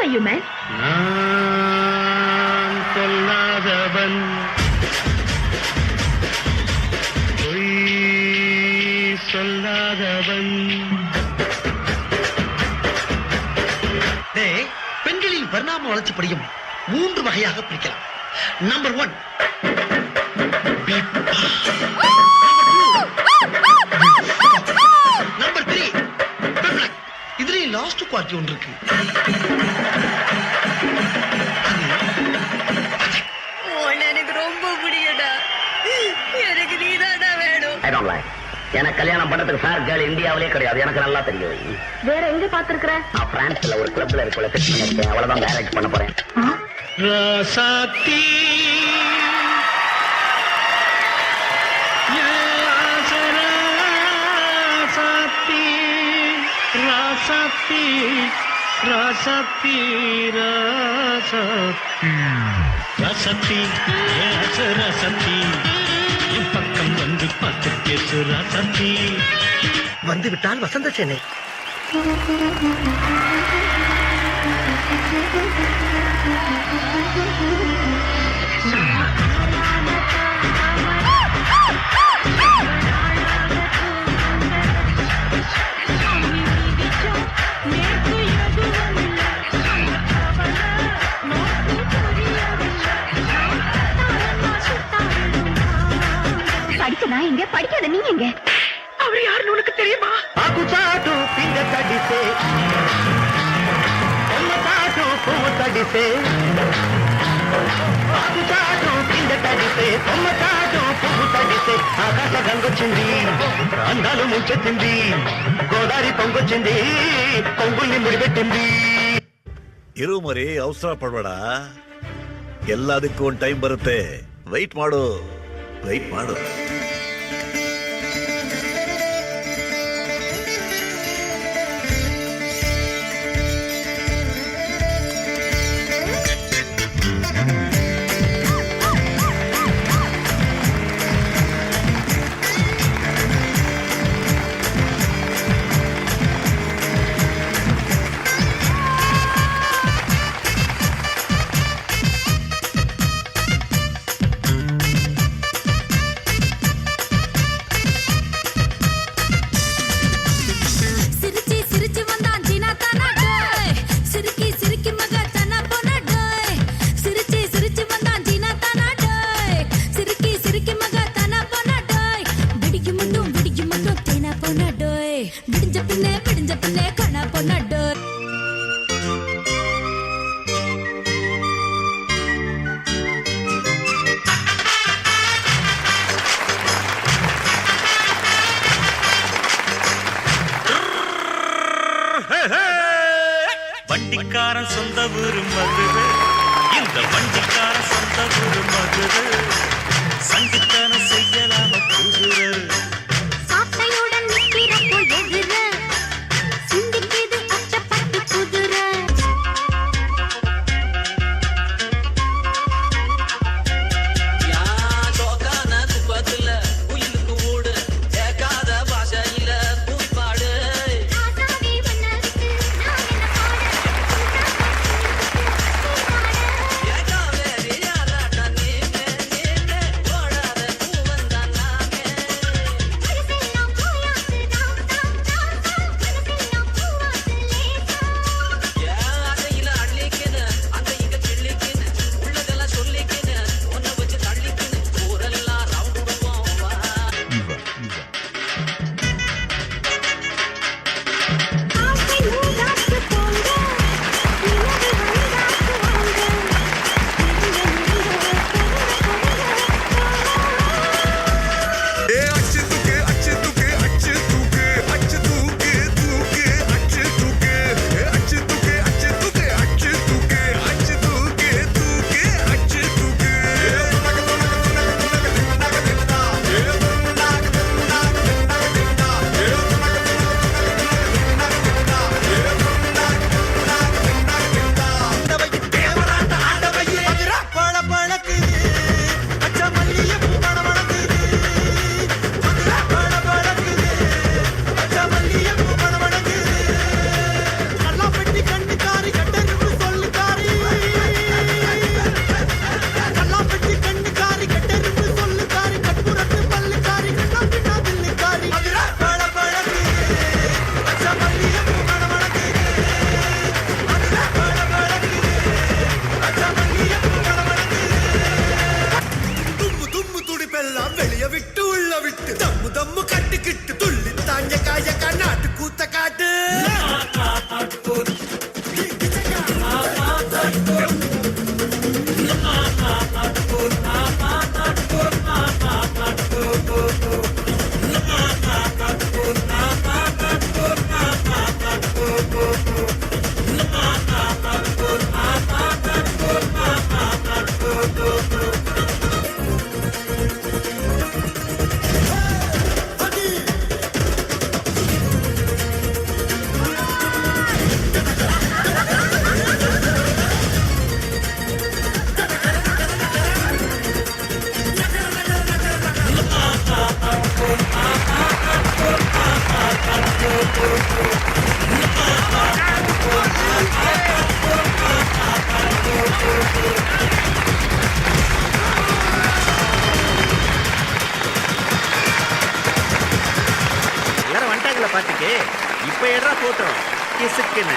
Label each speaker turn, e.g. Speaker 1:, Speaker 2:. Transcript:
Speaker 1: are you, man?
Speaker 2: நான் சொல்லாதவன் பொய் சொல்லாதவன்.
Speaker 3: பெண்களின் பரிணாம வளர்ச்சிப்படியும் 3 வகையாக பிரிக்கலாம். நம்பர் 1 நம்பர் 3 இதுலயும் லாஸ்ட் குவாலிட்டி ஒன்று இருக்கு.
Speaker 1: எனக்கு ரொம்ப பிடிக்கடா. எனக்கு நீதாடா வேணும்.
Speaker 4: I don't like. எனக்கு கல்யாணம் பண்றதுக்கு ஃபேர் கேர்ள் இந்தியாவிலே கிடையாது. எனக்கு நல்லா தெரியும்.
Speaker 1: வேற எங்க பாத்துருக்கற?
Speaker 4: நான் பிரான்ஸ்ல ஒரு கிளப்ல இருக்கல செட் பண்ணிருக்கேன். அவ்வளவுதான் மேரேஜ் பண்ண போறேன்.
Speaker 2: ராசாத்தி ராசாத்தி ராசாத்தி ராசாத்தி ராசாத்தி ராசாத்தி என் பக்கம் வந்து பார்த்து பேசு ராசாத்தி.
Speaker 3: வந்து விட்டால் வசந்த சேனை.
Speaker 1: படிச்ச நான் எங்க, படிக்காத நீ எங்க?
Speaker 3: அவர் யாருன்னு உனக்கு தெரியுமா?
Speaker 4: ఆకు చాటు పింగ తడిసే కొమ్మ చాటు పువ్వు తడిసే ఆకు చాటు పింగ తడిసే కొమ్మ చాటు పువ్వు తడిసే ఆకాశ గంగొచ్చింది అందాలు ముంచెత్తింది గోదారి పొంగొచ్చింది పొంగుల్ని ముడిపెట్టింది.
Speaker 5: ಇರು ಮರಿ ಅವಸರ ಪಡಬೇಡ, ಎಲ್ಲದಕ್ಕೂ ಒಂದು ಟೈಮ್ ಬರುತ್ತೆ. ವೆಯ್ಟ್ ಮಾಡು.
Speaker 2: வண்டிக்காரன் சொந்த ஊரு மதுரை, இந்த வண்டிக்காரன் சொந்த ஊரு மதுரை. சண்டித்தனம் செய்யலாம குதிரை
Speaker 1: சாட்டையுடன் நிற்கிறப்போ எதிர சிந்திக்கிது அச்சப்பட்டு குதிரை.
Speaker 6: எல்லாரும் வந்துட்டாங்களா பாட்டுக்கு? இப்ப ஏடா போட்டோம் கிசுக்குன்னு